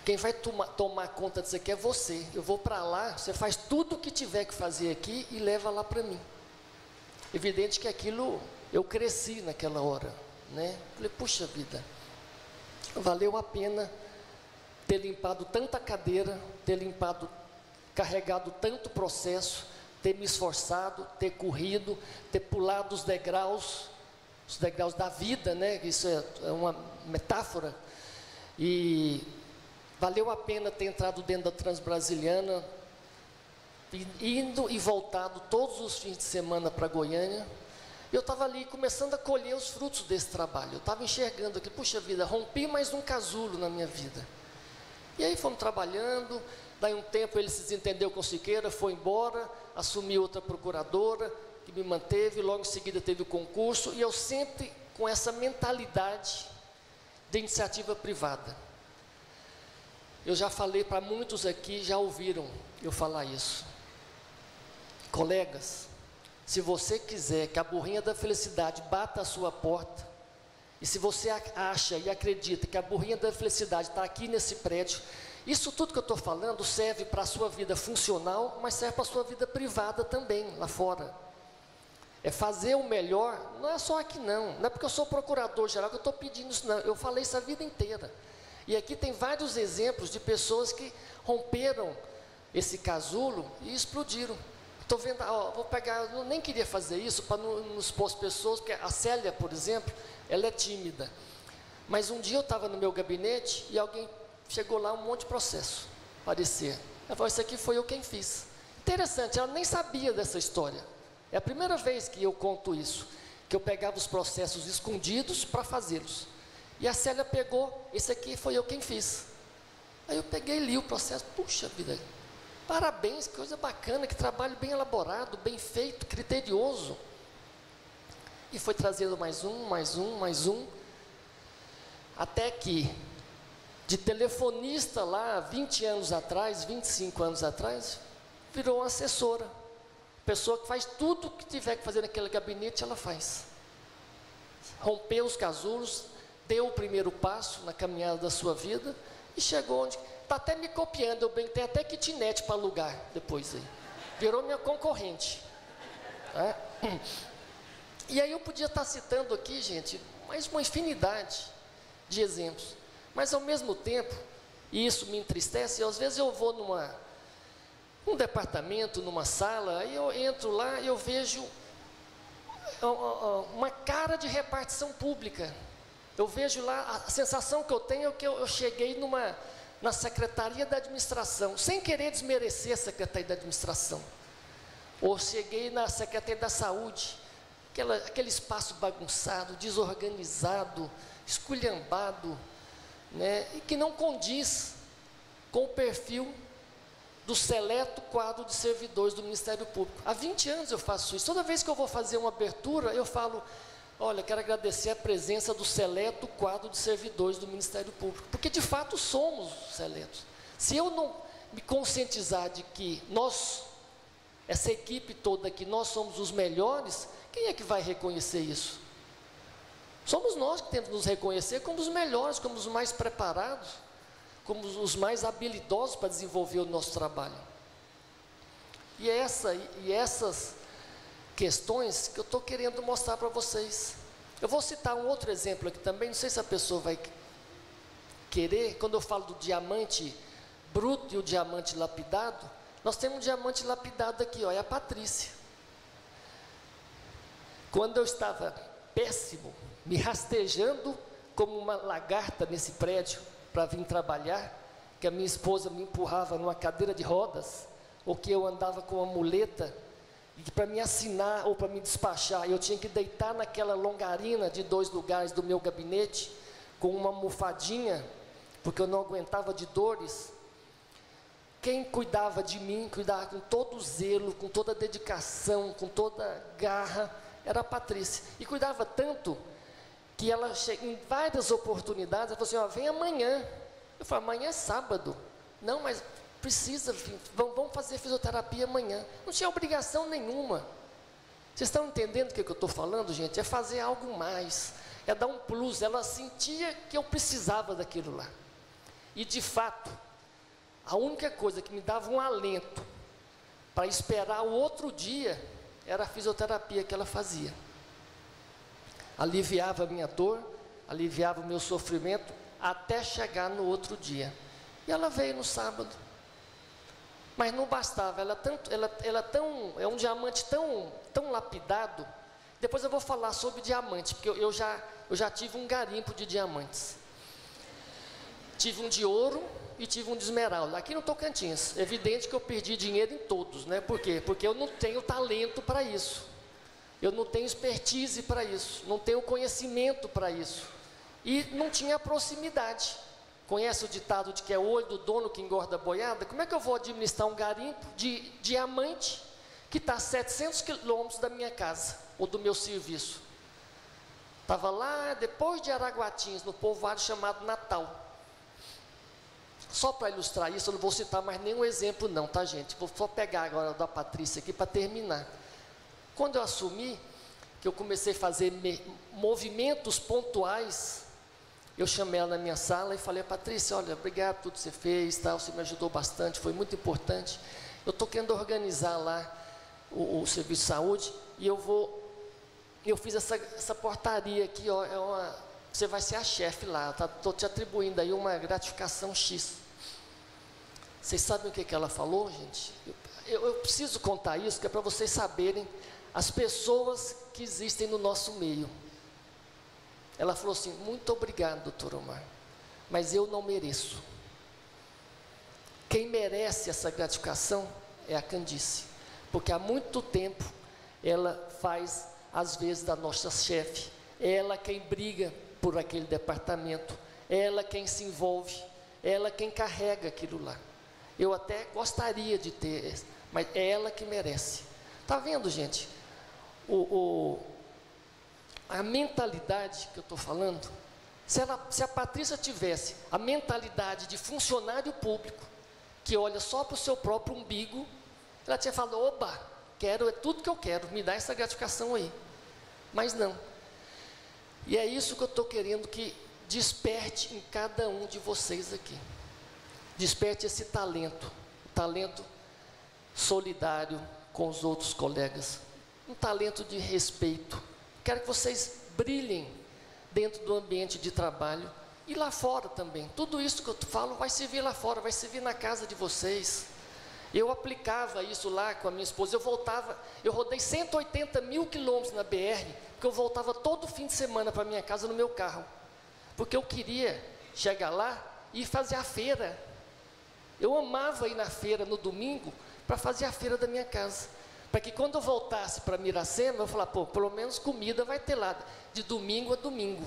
Quem vai tomar conta disso aqui é você. Eu vou para lá, você faz tudo o que tiver que fazer aqui e leva lá para mim. Evidente que aquilo, eu cresci naquela hora, né? Falei: puxa vida, valeu a pena ter limpado tanta cadeira, ter carregado tanto processo, ter me esforçado, ter corrido, ter pulado os degraus da vida, né? Isso é uma metáfora. E valeu a pena ter entrado dentro da Transbrasiliana, indo e voltado todos os fins de semana para Goiânia. Eu estava ali começando a colher os frutos desse trabalho. Eu estava enxergando aqui, puxa vida, rompi mais um casulo na minha vida. E aí fomos trabalhando, daí um tempo ele se desentendeu com o Siqueira, foi embora, assumiu outra procuradora, que me manteve, logo em seguida teve o concurso, e eu sempre com essa mentalidade de iniciativa privada. Eu já falei para muitos aqui, já ouviram eu falar isso. Colegas, se você quiser que a burrinha da felicidade bata a sua porta, e se você acha e acredita que a burrinha da felicidade está aqui nesse prédio, isso tudo que eu estou falando serve para a sua vida funcional, mas serve para a sua vida privada também, lá fora. É fazer o melhor, não é só aqui não é porque eu sou procurador-geral que eu estou pedindo isso não, eu falei isso a vida inteira. E aqui tem vários exemplos de pessoas que romperam esse casulo e explodiram. Estou vendo, vou pegar, eu nem queria fazer isso para não expor as pessoas, porque a Célia, por exemplo, ela é tímida. Mas um dia eu estava no meu gabinete e alguém chegou lá, um monte de processo, parecer. Ela falou: isso aqui foi eu quem fiz. Interessante, ela nem sabia dessa história. É a primeira vez que eu conto isso, que eu pegava os processos escondidos para fazê-los. E a Célia pegou: esse aqui foi eu quem fiz. Aí eu peguei e li o processo. Puxa vida, parabéns, que coisa bacana, que trabalho bem elaborado, bem feito, criterioso. E foi trazendo mais um, até que, de telefonista lá, 20 anos atrás, 25 anos atrás, virou uma assessora. Pessoa que faz tudo o que tiver que fazer naquele gabinete, ela faz. Rompeu os casulos, deu o primeiro passo na caminhada da sua vida e chegou onde... Está até me copiando, eu bem tenho até kitnet para alugar depois aí. Virou minha concorrente. E aí eu podia estar citando aqui, gente, mais uma infinidade de exemplos. Mas ao mesmo tempo, e isso me entristece, às vezes eu vou num departamento, numa sala, aí eu entro lá e eu vejo uma cara de repartição pública. Eu vejo lá, a sensação que eu tenho é que eu cheguei na Secretaria da Administração, sem querer desmerecer a Secretaria da Administração. Ou cheguei na Secretaria da Saúde, aquele espaço bagunçado, desorganizado, esculhambado, né, e que não condiz com o perfil do seleto quadro de servidores do Ministério Público. Há 20 anos eu faço isso. Toda vez que eu vou fazer uma abertura, eu falo: olha, quero agradecer a presença do seleto quadro de servidores do Ministério Público, porque de fato somos seletos. Se eu não me conscientizar de que nós, essa equipe toda aqui, nós somos os melhores, quem é que vai reconhecer isso? Somos nós que temos que nos reconhecer como os melhores, como os mais preparados, como os mais habilidosos para desenvolver o nosso trabalho. E essas questões que eu estou querendo mostrar para vocês. Eu vou citar um outro exemplo aqui também, não sei se a pessoa vai querer. Quando eu falo do diamante bruto e o diamante lapidado, nós temos um diamante lapidado aqui, ó, é a Patrícia. Quando eu estava péssimo, me rastejando como uma lagarta nesse prédio para vir trabalhar, que a minha esposa me empurrava numa cadeira de rodas, ou que eu andava com uma muleta, e para me assinar ou para me despachar, eu tinha que deitar naquela longarina de 2 lugares do meu gabinete, com uma almofadinha, porque eu não aguentava de dores. Quem cuidava de mim, cuidava com todo o zelo, com toda a dedicação, com toda a garra, era a Patrícia. E cuidava tanto que ela, em várias oportunidades, ela falou assim, ó, vem amanhã. Eu falei, amanhã é sábado. Não, mas precisa vir, vamos fazer fisioterapia amanhã. Não tinha obrigação nenhuma. Vocês estão entendendo o que eu estou falando, gente? É fazer algo mais, é dar um plus. Ela sentia que eu precisava daquilo lá. E de fato, a única coisa que me dava um alento para esperar o outro dia era a fisioterapia que ela fazia. Aliviava a minha dor, aliviava o meu sofrimento, até chegar no outro dia. E ela veio no sábado. Mas não bastava, é um diamante tão lapidado. Depois eu vou falar sobre diamante, porque eu já tive um garimpo de diamantes. Tive um de ouro e tive um de esmeralda, aqui no Tocantins. É evidente que eu perdi dinheiro em todos, né? Por quê? Porque eu não tenho talento para isso. Eu não tenho expertise para isso, não tenho conhecimento para isso. E não tinha proximidade. Conhece o ditado de que é o olho do dono que engorda a boiada? Como é que eu vou administrar um garimpo de diamante que está a 700 quilômetros da minha casa, ou do meu serviço? Estava lá, depois de Araguatins, no povoado chamado Natal. Só para ilustrar isso, eu não vou citar mais nenhum exemplo não, tá, gente? Vou só pegar agora da Patrícia aqui para terminar. Quando eu assumi, que eu comecei a fazer movimentos pontuais, eu chamei ela na minha sala e falei, Patrícia, olha, obrigado por tudo que você fez, tal, você me ajudou bastante, foi muito importante. Eu estou querendo organizar lá o serviço de saúde, e eu fiz essa portaria aqui, ó, você vai ser a chefe lá, estou te atribuindo aí uma gratificação X. Vocês sabem o que ela falou, gente? Eu preciso contar isso, que é para vocês saberem as pessoas que existem no nosso meio. Ela falou assim, muito obrigado, doutor Omar, mas eu não mereço. Quem merece essa gratificação é a Candice, porque há muito tempo ela faz, às vezes, da nossa chefe, ela quem briga por aquele departamento, ela quem se envolve, ela quem carrega aquilo lá. Eu até gostaria de ter, mas é ela que merece. Está vendo, gente? A mentalidade que eu estou falando, se a Patrícia tivesse a mentalidade de funcionário público, que olha só para o seu próprio umbigo, ela tinha falado, oba, é tudo que eu quero, me dá essa gratificação aí. Mas não. E é isso que eu estou querendo que desperte em cada um de vocês aqui. Desperte esse talento solidário com os outros colegas, um talento de respeito. Quero que vocês brilhem dentro do ambiente de trabalho e lá fora também. Tudo isso que eu falo vai servir lá fora, vai servir na casa de vocês. Eu aplicava isso lá com a minha esposa, eu rodei 180 mil quilômetros na BR, porque eu voltava todo fim de semana para minha casa no meu carro, porque eu queria chegar lá e fazer a feira. Eu amava ir na feira no domingo para fazer a feira da minha casa, para que quando eu voltasse para Miracema, eu falar, pô, pelo menos comida vai ter lá, de domingo a domingo.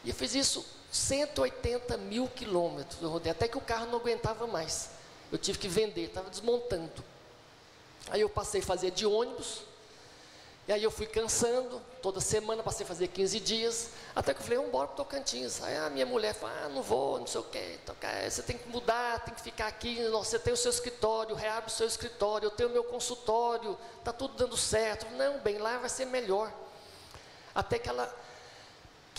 E eu fiz isso 180 mil quilômetros, eu rodei, até que o carro não aguentava mais. Eu tive que vender, estava desmontando. Aí eu passei a fazer de ônibus, e aí eu fui cansando, toda semana passei a fazer 15 dias, até que eu falei, vamos embora para o Tocantins. Aí a minha mulher falou, não vou, não sei o quê, você tem que mudar, tem que ficar aqui, você tem o seu escritório, reabre o seu escritório, eu tenho o meu consultório, está tudo dando certo. Não, bem, lá vai ser melhor. Até que ela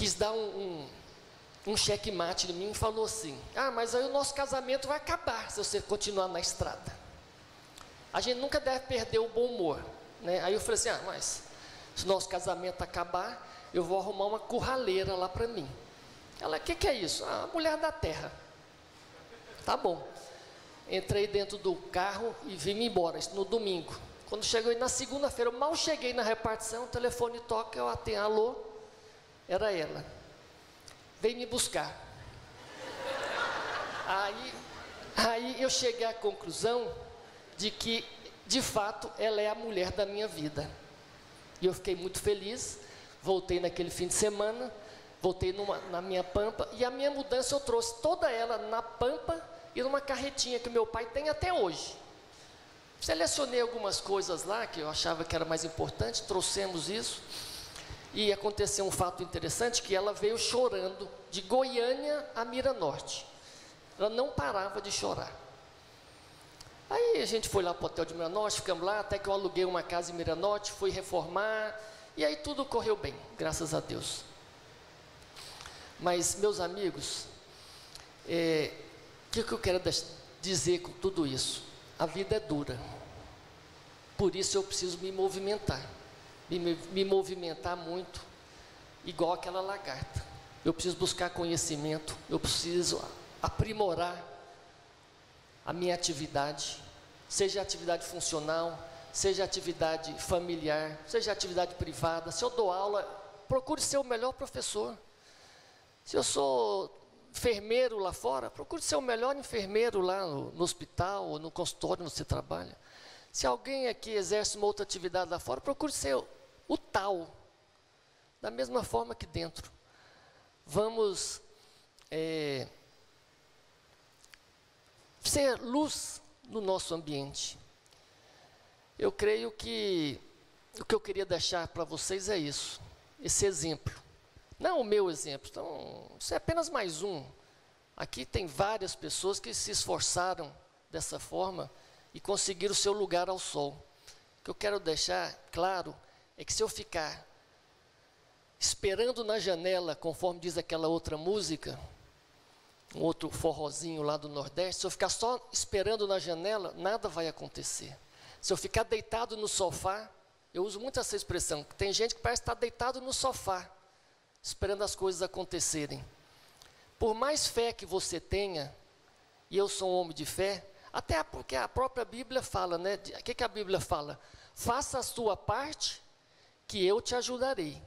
quis dar um checkmate em mim e falou assim: ah, mas aí o nosso casamento vai acabar se você continuar na estrada. A gente nunca deve perder o bom humor, né? Aí eu falei assim: ah, mas se o nosso casamento acabar, eu vou arrumar uma curraleira lá para mim. Ela: o que é isso? Ah, a mulher da terra. Tá bom. Entrei dentro do carro e vim embora, isso no domingo. Quando chegou na segunda-feira, eu mal cheguei na repartição, o telefone toca, eu atendo: alô? Era ela. Veio me buscar. Aí eu cheguei à conclusão de que, de fato, ela é a mulher da minha vida. E eu fiquei muito feliz. Voltei naquele fim de semana, voltei na minha Pampa, e a minha mudança eu trouxe toda ela na Pampa e numa carretinha que meu pai tem até hoje. Selecionei algumas coisas lá que eu achava que era mais importante, trouxemos isso. E aconteceu um fato interessante, que ela veio chorando de Goiânia a Miranorte. Ela não parava de chorar. Aí a gente foi lá para o hotel de Miranorte, ficamos lá, até que eu aluguei uma casa em Miranorte, fui reformar, e aí tudo correu bem, graças a Deus. Mas, meus amigos, o que eu quero dizer com tudo isso? A vida é dura. Por isso eu preciso me movimentar. Me movimentar muito, igual aquela lagarta. Eu preciso buscar conhecimento, eu preciso aprimorar a minha atividade, seja atividade funcional, seja atividade familiar, seja atividade privada. Se eu dou aula, procure ser o melhor professor. Se eu sou enfermeiro lá fora, procure ser o melhor enfermeiro lá no hospital ou no consultório onde você trabalha. Se alguém aqui exerce uma outra atividade lá fora, procure ser o tal, da mesma forma que dentro. Vamos ser luz no nosso ambiente. Eu creio que o que eu queria deixar para vocês é isso, esse exemplo. Não o meu exemplo, então, isso é apenas mais um. Aqui tem várias pessoas que se esforçaram dessa forma e conseguiram o seu lugar ao sol. O que eu quero deixar claro é que se eu ficar esperando na janela, conforme diz aquela outra música, um outro forrozinho lá do Nordeste, se eu ficar só esperando na janela, nada vai acontecer. Se eu ficar deitado no sofá, eu uso muito essa expressão, tem gente que parece estar deitado no sofá, esperando as coisas acontecerem. Por mais fé que você tenha, e eu sou um homem de fé, até porque a própria Bíblia fala, né? O que a Bíblia fala? Faça a sua parte, que eu te ajudarei.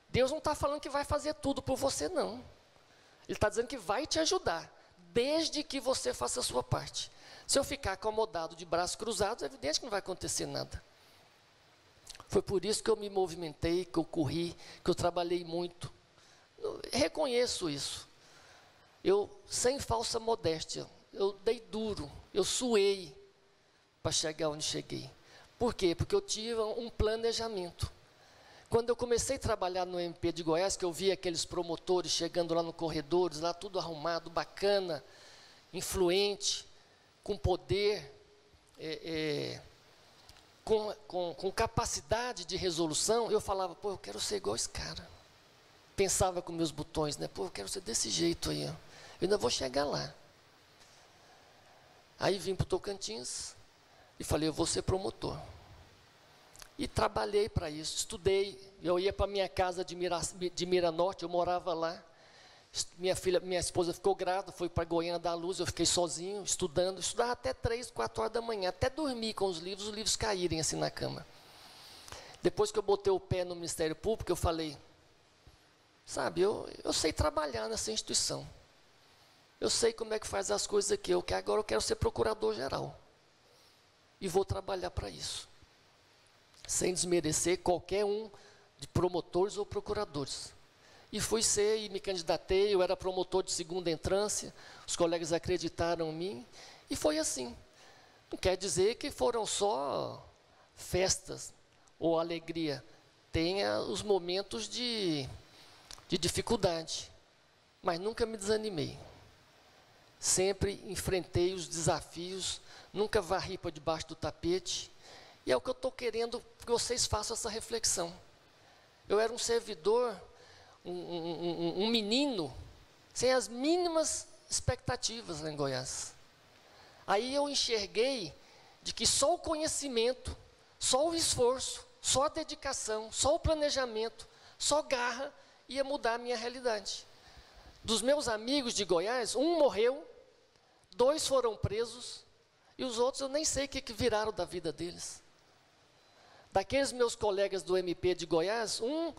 Deus não está falando que vai fazer tudo por você, não. Ele está dizendo que vai te ajudar, desde que você faça a sua parte. Se eu ficar acomodado de braços cruzados, é evidente que não vai acontecer nada. Foi por isso que eu me movimentei, que eu corri, que eu trabalhei muito. Eu reconheço isso. Eu, sem falsa modéstia, eu dei duro, eu suei para chegar onde cheguei. Por quê? Porque eu tive um planejamento. Quando eu comecei a trabalhar no MP de Goiás, que eu vi aqueles promotores chegando lá no corredores, lá tudo arrumado, bacana, influente, com poder, com capacidade de resolução, eu falava: pô, eu quero ser igual esse cara. Pensava com meus botões, né? Pô, eu quero ser desse jeito aí, ó. Eu ainda vou chegar lá. Aí vim para o Tocantins e falei: eu vou ser promotor. E trabalhei para isso, estudei. Eu ia para minha casa de Miranorte, eu morava lá. Minha esposa ficou grávida, foi para Goiânia dar luz, eu fiquei sozinho, estudava até 3, 4 horas da manhã, até dormir com os livros caírem assim na cama. Depois que eu botei o pé no Ministério Público, eu falei: sabe, eu sei trabalhar nessa instituição. Eu sei como é que faz as coisas aqui, agora eu quero ser procurador-geral. E vou trabalhar para isso. Sem desmerecer qualquer um de promotores ou procuradores. E fui ser, e me candidatei, eu era promotor de segunda entrância, os colegas acreditaram em mim, e foi assim. Não quer dizer que foram só festas ou alegria. Tem os momentos de dificuldade, mas nunca me desanimei. Sempre enfrentei os desafios, nunca varri para debaixo do tapete. E é o que eu estou querendo que vocês façam essa reflexão. Eu era um servidor um menino sem as mínimas expectativas lá em Goiás. Aí eu enxerguei de que só o conhecimento, só o esforço, só a dedicação, só o planejamento, só garra ia mudar a minha realidade. Dos meus amigos de Goiás, um morreu, 2 foram presos, e os outros eu nem sei o que viraram da vida deles. Daqueles meus colegas do MP de Goiás, um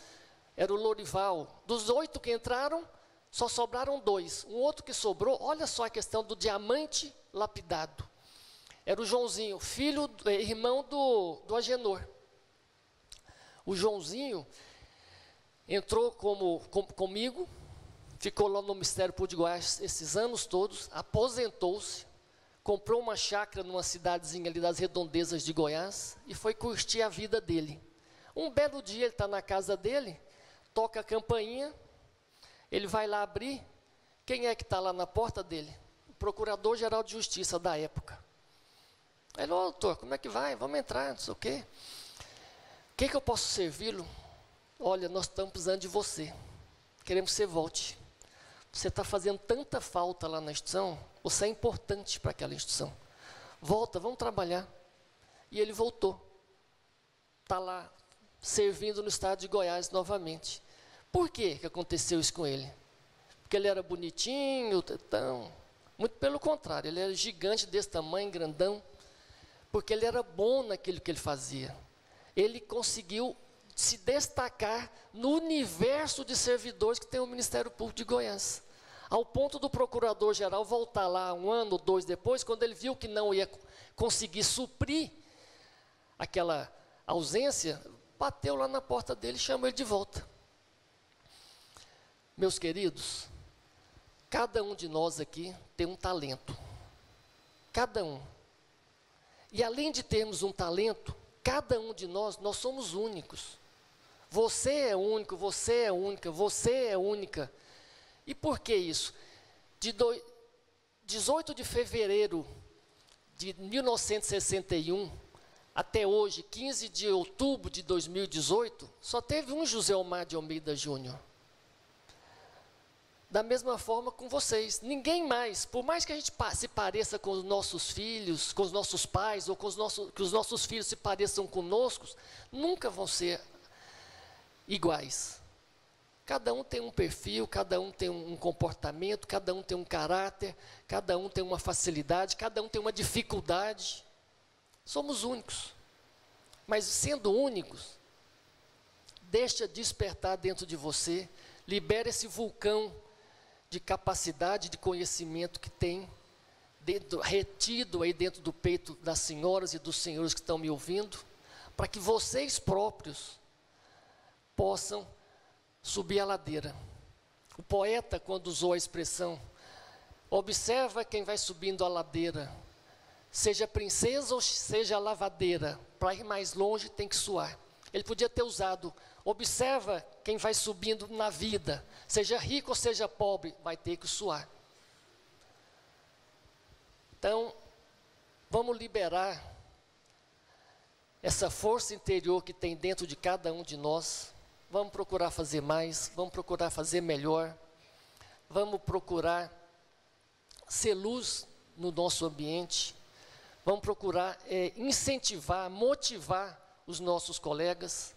era o Lorival. Dos 8 que entraram, só sobraram 2. Um outro que sobrou, olha só a questão do diamante lapidado. Era o Joãozinho, irmão do Agenor. O Joãozinho entrou comigo, ficou lá no Ministério Público de Goiás esses anos todos, aposentou-se, comprou uma chácara numa cidadezinha ali das redondezas de Goiás e foi curtir a vida dele. Um belo dia ele está na casa dele, toca a campainha, ele vai lá abrir, quem é que está lá na porta dele? O Procurador-Geral de Justiça da época. Ele falou: doutor, como é que vai? Vamos entrar, não sei o quê. O que eu posso servi-lo? Olha, nós estamos precisando de você, queremos que você volte. Você está fazendo tanta falta lá na instituição, você é importante para aquela instituição. Volta, vamos trabalhar. E ele voltou. Está lá, servindo no estado de Goiás novamente. Por que aconteceu isso com ele? Porque ele era bonitinho, tão... Muito pelo contrário, ele era gigante desse tamanho, grandão. Porque ele era bom naquilo que ele fazia. Ele conseguiu se destacar no universo de servidores que tem o Ministério Público de Goiás. Ao ponto do Procurador-Geral voltar lá 1 ano ou 2 depois, quando ele viu que não ia conseguir suprir aquela ausência, bateu lá na porta dele e chamou ele de volta. Meus queridos, cada um de nós aqui tem um talento. Cada um. E além de termos um talento, cada um de nós somos únicos. Você é único, você é única, você é única. E por que isso? De 18 de fevereiro de 1961 até hoje, 15 de outubro de 2018, só teve um José Omar de Almeida Júnior. Da mesma forma com vocês, ninguém mais, por mais que a gente se pareça com os nossos filhos, com os nossos pais, ou que os nossos filhos se pareçam conosco, nunca vão ser iguais. Cada um tem um perfil, cada um tem um comportamento, cada um tem um caráter, cada um tem uma facilidade, cada um tem uma dificuldade. Somos únicos. Mas sendo únicos, deixa despertar dentro de você, libera esse vulcão de capacidade, de conhecimento que tem retido aí dentro do peito das senhoras e dos senhores que estão me ouvindo, para que vocês próprios possam subir a ladeira. O poeta, quando usou a expressão, observa quem vai subindo a ladeira, seja princesa ou seja lavadeira, para ir mais longe tem que suar. Ele podia ter usado, observa quem vai subindo na vida, seja rico ou seja pobre, vai ter que suar. Então, vamos liberar essa força interior que tem dentro de cada um de nós. Vamos procurar fazer mais, vamos procurar fazer melhor, vamos procurar ser luz no nosso ambiente, vamos procurar incentivar, motivar os nossos colegas.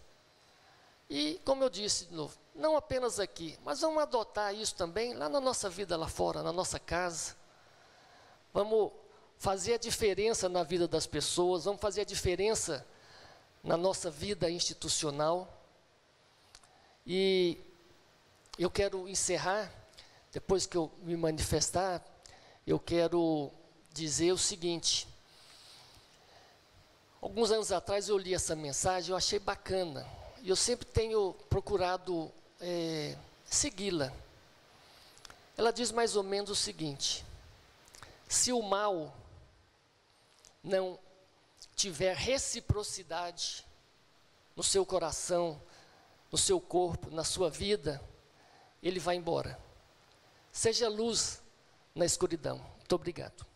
E, como eu disse de novo, não apenas aqui, mas vamos adotar isso também lá na nossa vida lá fora, na nossa casa. Vamos fazer a diferença na vida das pessoas, vamos fazer a diferença na nossa vida institucional. E eu quero encerrar, depois que eu me manifestar, eu quero dizer o seguinte. Alguns anos atrás eu li essa mensagem, eu achei bacana. E eu sempre tenho procurado segui-la. Ela diz mais ou menos o seguinte: se o mal não tiver reciprocidade no seu coração, no seu corpo, na sua vida, ele vai embora. Seja luz na escuridão. Muito obrigado.